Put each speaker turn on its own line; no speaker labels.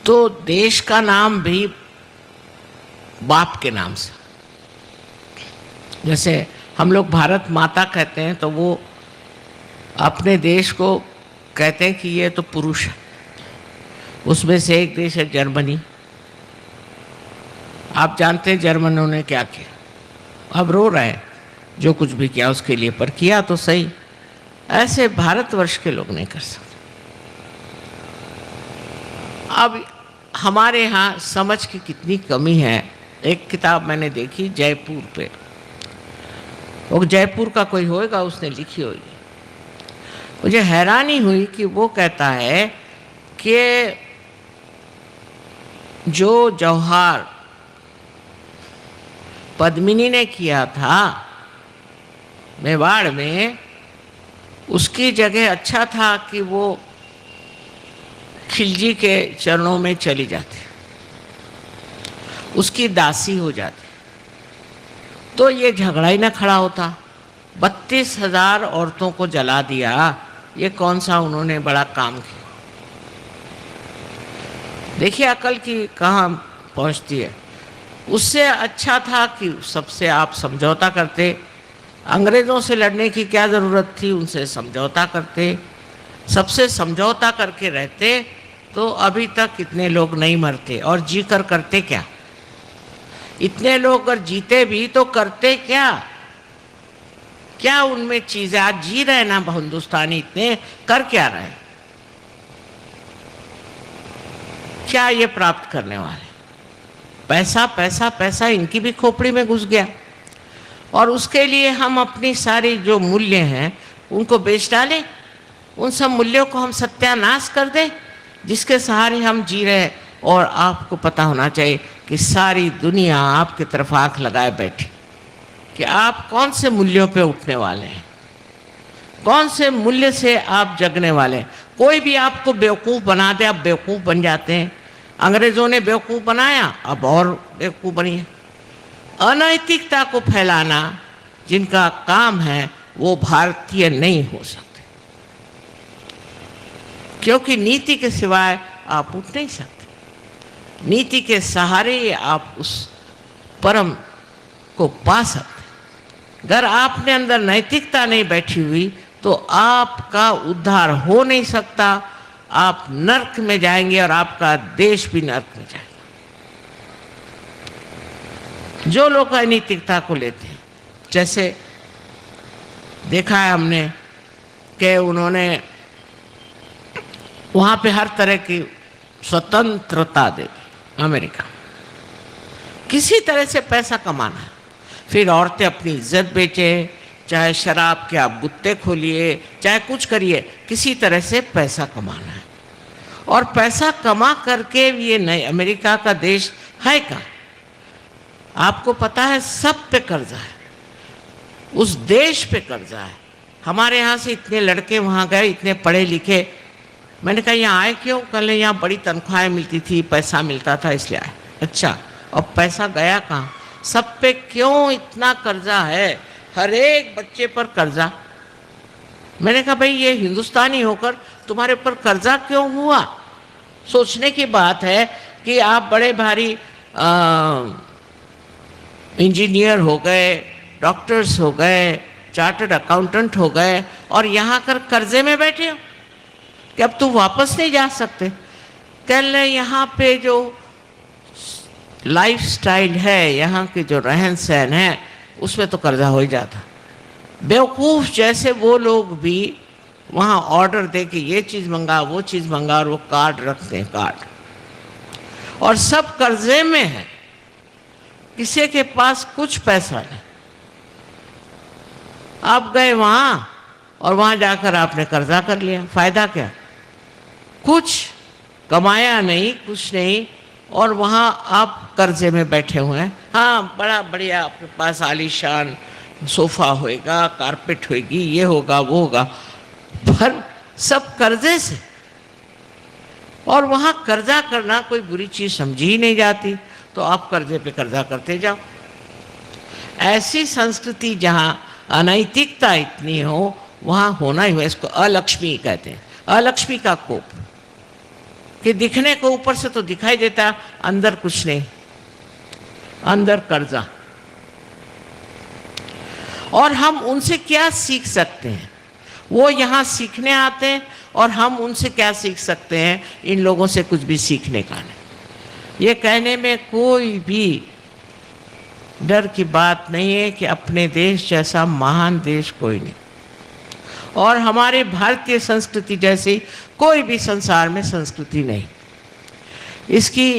तो देश का नाम भी बाप के नाम से, जैसे हम लोग भारत माता कहते हैं तो वो अपने देश को कहते हैं कि ये तो पुरुष है। उसमें से एक देश है जर्मनी। आप जानते हैं जर्मनों ने क्या किया, अब रो रहे हैं जो कुछ भी किया उसके लिए, पर किया तो सही। ऐसे भारतवर्ष के लोग नहीं कर सकते। अब हमारे यहाँ समझ की कितनी कमी है। एक किताब मैंने देखी जयपुर पे, वो जयपुर का कोई होएगा उसने लिखी होगी। मुझे हैरानी हुई कि वो कहता है कि जो जौहर पद्मिनी ने किया था मेवाड़ में, उसकी जगह अच्छा था कि वो खिलजी के चरणों में चली जाती, उसकी दासी हो जाती, तो ये झगड़ा ही ना खड़ा होता। 32,000 औरतों को जला दिया, ये कौन सा उन्होंने बड़ा काम किया। देखिए अकल की कहाँ पहुँचती है। उससे अच्छा था कि सबसे आप समझौता करते। अंग्रेज़ों से लड़ने की क्या ज़रूरत थी, उनसे समझौता करते, सबसे समझौता करके रहते तो अभी तक इतने लोग नहीं मरते। और जी कर करते क्या? इतने लोग अगर जीते भी तो करते क्या? क्या उनमें चीज़ें, आज जी रहे ना हिंदुस्तानी, इतने कर क्या रहे? क्या ये प्राप्त करने वाले? पैसा पैसा पैसा इनकी भी खोपड़ी में घुस गया, और उसके लिए हम अपनी सारी जो मूल्य हैं उनको बेच डालें। उन सब मूल्यों को हम सत्यानाश कर दें जिसके सहारे हम जी रहे हैं। और आपको पता होना चाहिए कि सारी दुनिया आपकी तरफ आंख लगाए बैठी कि आप कौन से मूल्यों पे उठने वाले हैं, कौन से मूल्य से आप जगने वाले हैं। कोई भी आपको बेवकूफ़ बना दे, आप बेवकूफ़ बन जाते हैं। अंग्रेज़ों ने बेवकूफ़ बनाया, अब और बेवकूफ़ बनिए। अनैतिकता को फैलाना जिनका काम है वो भारतीय नहीं हो सकते, क्योंकि नीति के सिवाय आप उठ नहीं सकते। नीति के सहारे आप उस परम को पा सकते। अगर आपने अंदर नैतिकता नहीं बैठी हुई तो आपका उद्धार हो नहीं सकता। आप नर्क में जाएंगे और आपका देश भी नर्क में जाएगा। जो लोग अनैतिकता को लेते हैं, जैसे देखा है हमने कि उन्होंने वहाँ पे हर तरह की स्वतंत्रता दे दी। अमेरिका किसी तरह से पैसा कमाना है, फिर औरतें अपनी इज्जत बेचे, चाहे शराब के आप गुत्ते खोलिए, चाहे कुछ करिए, किसी तरह से पैसा कमाना है। और पैसा कमा करके ये नए अमेरिका का देश है का, आपको पता है सब पे कर्जा है, उस देश पे कर्जा है। हमारे यहाँ से इतने लड़के वहाँ गए, इतने पढ़े लिखे। मैंने कहा यहाँ आए क्यों? कल यहाँ बड़ी तनख्वाहें मिलती थी, पैसा मिलता था इसलिए आए। अच्छा, अब पैसा गया कहाँ? सब पे क्यों इतना कर्जा है? हर एक बच्चे पर कर्जा। मैंने कहा भाई ये हिंदुस्तानी होकर तुम्हारे ऊपर कर्जा क्यों हुआ? सोचने की बात है कि आप बड़े भारी इंजीनियर हो गए, डॉक्टर्स हो गए, चार्टर्ड अकाउंटेंट हो गए, और यहाँ कर कर्जे में बैठे हो कि अब तुम वापस नहीं जा सकते। कल यहाँ पे जो लाइफस्टाइल है, यहाँ के जो रहन सहन है, उसमें तो कर्जा हो ही जाता। बेवकूफ़ जैसे वो लोग भी वहाँ ऑर्डर दे के ये चीज़ मंगा, वो चीज़ मंगा, और वो कार्ड रखते हैं, कार्ड, और सब कर्जे में है। किसी के पास कुछ पैसा नहीं। आप गए वहाँ और वहाँ जाकर आपने कर्जा कर लिया, फ़ायदा क्या? कुछ कमाया नहीं, कुछ नहीं, और वहाँ आप कर्जे में बैठे हुए हैं। हाँ, बड़ा बढ़िया आपके पास आलीशान सोफ़ा होएगा, कारपेट होएगी, ये होगा वो होगा, पर सब कर्जे से। और वहाँ कर्जा करना कोई बुरी चीज़ समझी ही नहीं जाती, तो आप कर्जे पे कर्जा करते जाओ। ऐसी संस्कृति जहाँ अनैतिकता इतनी हो, वहाँ होना ही हो। इसको अलक्ष्मी कहते हैं, अलक्ष्मी का कोप, कि दिखने को ऊपर से तो दिखाई देता, अंदर कुछ नहीं, अंदर कर्जा। और हम उनसे क्या सीख सकते हैं? वो यहाँ सीखने आते हैं और हम उनसे क्या सीख सकते हैं? इन लोगों से कुछ भी सीखने का नहीं। ये कहने में कोई भी डर की बात नहीं है कि अपने देश जैसा महान देश कोई नहीं, और हमारे भारतीय संस्कृति जैसी कोई भी संसार में संस्कृति नहीं। इसकी